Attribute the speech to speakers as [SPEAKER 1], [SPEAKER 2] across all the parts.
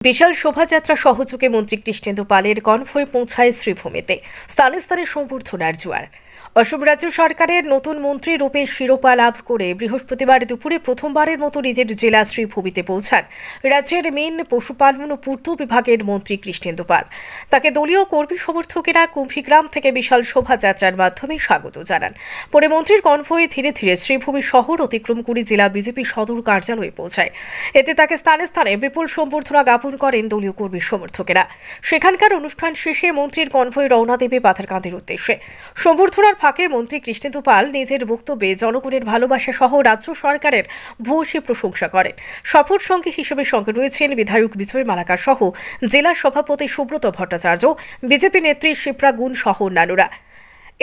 [SPEAKER 1] বিশাল শোভাযাত্রা সহযোগে মন্ত্রী কৃষ্ণেন্দু পালের কনভয় পৌঁছায় শ্রীভূমিতে। স্থানে স্থানে সম্বর্ধনার জোয়ার। অসম রাজ্য সরকারের নতুন মন্ত্রী রূপে শিরোপা লাভ করে বৃহস্পতিবার দুপুরে প্রথমবারের মতো নিজের জেলা শ্রীভূমিতে পৌঁছান রাজ্যের মেন পশুপালন ও পূর্ত বিভাগের মন্ত্রী কৃষ্ণেন্দু পাল। তাকে দলীয় কর্মী সমর্থকেরা কুম্ভীগ্রাম থেকে বিশাল শোভাযাত্রার মাধ্যমে স্বাগত জানান। পরে মন্ত্রীর কনভয়ে ধীরে ধীরে শ্রীভূমি শহর অতিক্রম করে জেলা বিজেপি সদর কার্যালয়ে পৌঁছায়। এতে তাকে স্থানে স্থানে বিপুল সম্বর্ধনা জ্ঞাপন করেন দলীয় কর্মী সমর্থকেরা। সেখানকার অনুষ্ঠান শেষে মন্ত্রীর কনভয় রওনা দেবে পাথারকান্দির উদ্দেশ্যে। সম্বর্ধনার ফাঁকে মন্ত্রী কৃষ্ণেন্দু পাল নিজের বক্তব্যে জনগণের ভালোবাসা সহ রাজ্য সরকারের ভূয়সী প্রশংসা করেন। সফর সঙ্গী হিসেবে সঙ্গে রয়েছেন বিধায়ক বিজয় মালাকার সহ জেলা সভাপতি সুব্রত ভট্টাচার্য, বিজেপি নেত্রী শিপ্রা গুণ সহ অন্যান্যরা।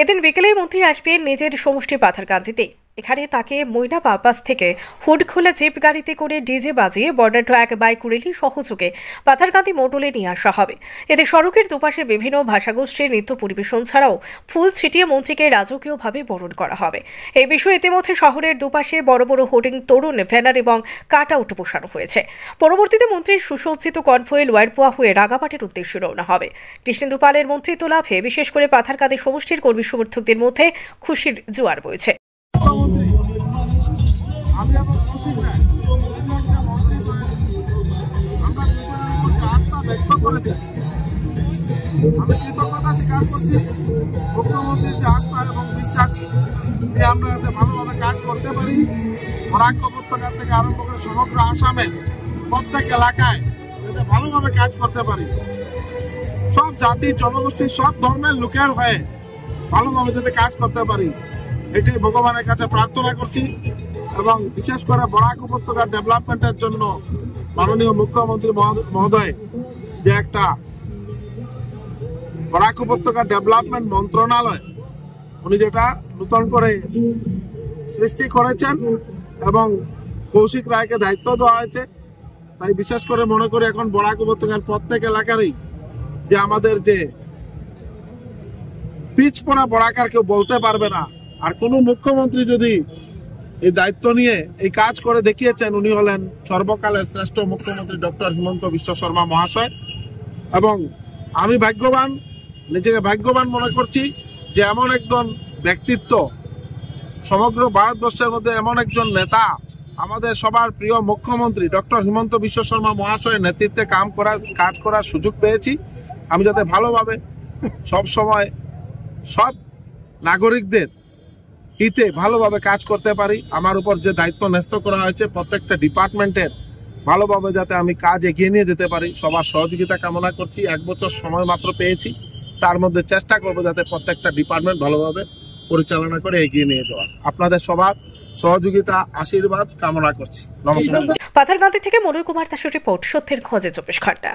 [SPEAKER 1] এদিন বিকেলে মন্ত্রী আসবেন নিজের সমষ্টি পাথারকান্দিতে। এখানে তাকে ময়না বাপাস থেকে হুড খোলা জিপ গাড়িতে করে ডিজে বাজিয়ে বর্ণাঢ্য এক বাইক র্যালি সহযোগে পাথারকান্দি মোটলে নিয়ে আসা হবে। এতে সড়কের দুপাশে বিভিন্ন ভাষাগোষ্ঠীর নৃত্য পরিবেশন ছাড়াও ফুল ছিটিয়ে মন্ত্রীকে রাজকীয়ভাবে বরণ করা হবে। এই বিষয়ে ইতিমধ্যে শহরের দুপাশে বড় বড় হোর্ডিং, তরুণ ব্যানার এবং কাট আউট বসানো হয়েছে। পরবর্তীতে মন্ত্রীর সুসজ্জিত কনভয়ে লোয়ারপোয়া হয়ে রাগাপাটের উদ্দেশ্যে রওনা হবে। কৃষ্ণেন্দু পালের মন্ত্রিত্ব লাভে বিশেষ করে পাথারকান্দি সমষ্টির কর্মী সমর্থকদের মধ্যে খুশির জোয়ার বইছে।
[SPEAKER 2] আমি আমার খুশি না আমরা আস্থা ব্যক্ত করেছি। আমি কৃতজ্ঞতা স্বীকার করছি মুখ্যমন্ত্রীর যে আস্থা এবং বিশ্বাস যে আমরা যাতে ভালোভাবে কাজ করতে পারি। বরাক উপত্যকা থেকে আরম্ভ করে সমগ্র আসামের প্রত্যেক এলাকায় যাতে ভালোভাবে কাজ করতে পারি। সব জাতি জনগোষ্ঠীর সব ধর্মের লোকের হয়ে ভালোভাবে যাতে কাজ করতে পারি, এটাই ভগবানের কাছে প্রার্থনা করছি। এবং বিশেষ করে বরাক উপত্যকার ডেভেলপমেন্টের জন্য মাননীয় মুখ্যমন্ত্রী মহোদয় যে একটা বরাক উপত্যকা ডেভেলপমেন্ট মন্ত্রণালয় উনি যেটা নতুন করে সৃষ্টি করেছেন এবং কৌশিক রায়কে দায়িত্ব দেওয়া হয়েছে, তাই বিশেষ করে মনে করি এখন বরাক উপত্যকার প্রত্যেক এলাকারই যে আমাদের যে পিচ পড়া বরাকার কেউ বলতে পারবে না। আর কোন মুখ্যমন্ত্রী যদি এই দায়িত্ব নিয়ে এই কাজ করে দেখিয়েছেন, উনি হলেন সর্বকালের শ্রেষ্ঠ মুখ্যমন্ত্রী ডক্টর হিমন্ত বিশ্ব শর্মা মহাশয়। এবং আমি ভাগ্যবান, নিজেকে ভাগ্যবান মনে করছি যে এমন একজন ব্যক্তিত্ব সমগ্র ভারতবর্ষের মধ্যে, এমন একজন নেতা, আমাদের সবার প্রিয় মুখ্যমন্ত্রী ডক্টর হিমন্ত বিশ্ব শর্মা মহাশয়ের নেতৃত্বে কাজ করার সুযোগ পেয়েছি। আমি যাতে ভালোভাবে সব সময় সব নাগরিকদের হিতে ভালোভাবে কাজ করতে পারি। আমার উপর যে দায়িত্ব ন্যস্ত করা হয়েছে প্রত্যেকটা ডিপার্টমেন্টের ভালোভাবে যাতে আমি কাজ এগিয়ে নিয়ে যেতে পারি, সবার সহযোগিতা কামনা করছি। 1 বছর সময় মাত্র পেয়েছি, তার মধ্যে চেষ্টা করবো যাতে প্রত্যেকটা ডিপার্টমেন্ট ভালোভাবে পরিচালনা করে এগিয়ে নিয়ে যাওয়া। আপনাদের সবার সহযোগিতা, আশীর্বাদ কামনা করছি। নমস্কার।
[SPEAKER 1] পাথারকান্দি থেকে মনোজ কুমার দাসের রিপোর্ট, সত্যের খোঁজে 24 ঘন্টা।